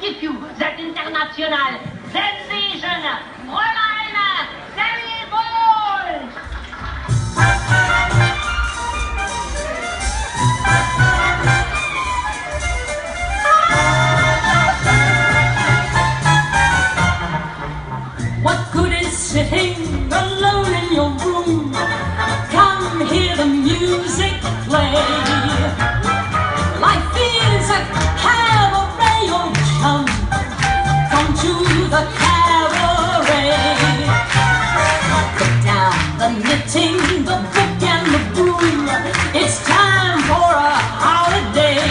diffuse at international sensation, Fräulein Sally Bowles. What good is sitting alone in your room? Come hear the music play. Life is a cabaret, oh chum. Come to the cabaret. Put down the knitting, the book and the broom. It's time for a holiday.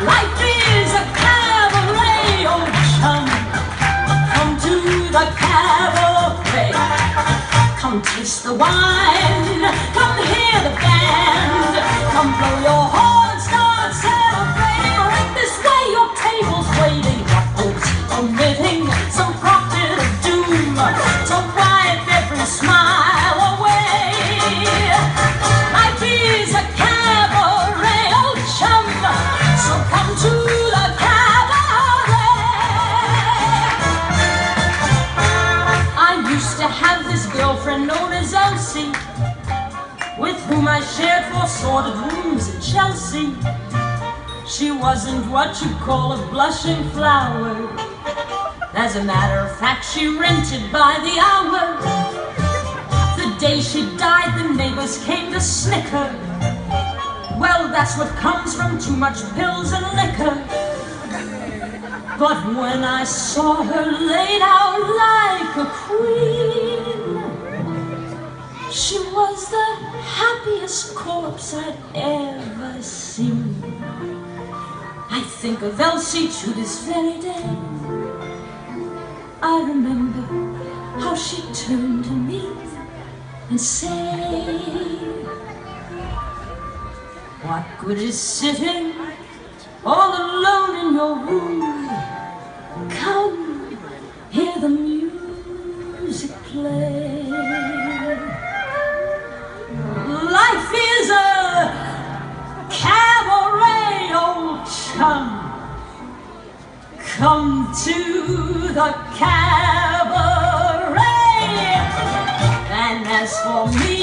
Life is a cabaret, oh chum. Come to the cabaret. Come taste the wine. Come hear the band. Come blow your horn, start celebrating. Right this way, your table's waiting. What hopes omitting, some prophet of doom to wipe every smile away. Life is a cabaret, oh chum. So come to the cabaret. I used to have this girlfriend known as Elsie, with whom I shared 4 sordid rooms in Chelsea. She wasn't what you'd call a blushing flower. As a matter of fact, she rented by the hour. The day she died, the neighbors came to snicker. Well, that's what comes from too much pills and liquor. But when I saw her laid out like a queen, she was the happiest corpse I'd ever seen. I think of Elsie to this very day. I remember how she turned to me and said, what good is sitting all alone in your room? Come, hear the music play. Life is a cabaret, old chum. Come to the cabaret. And as for me,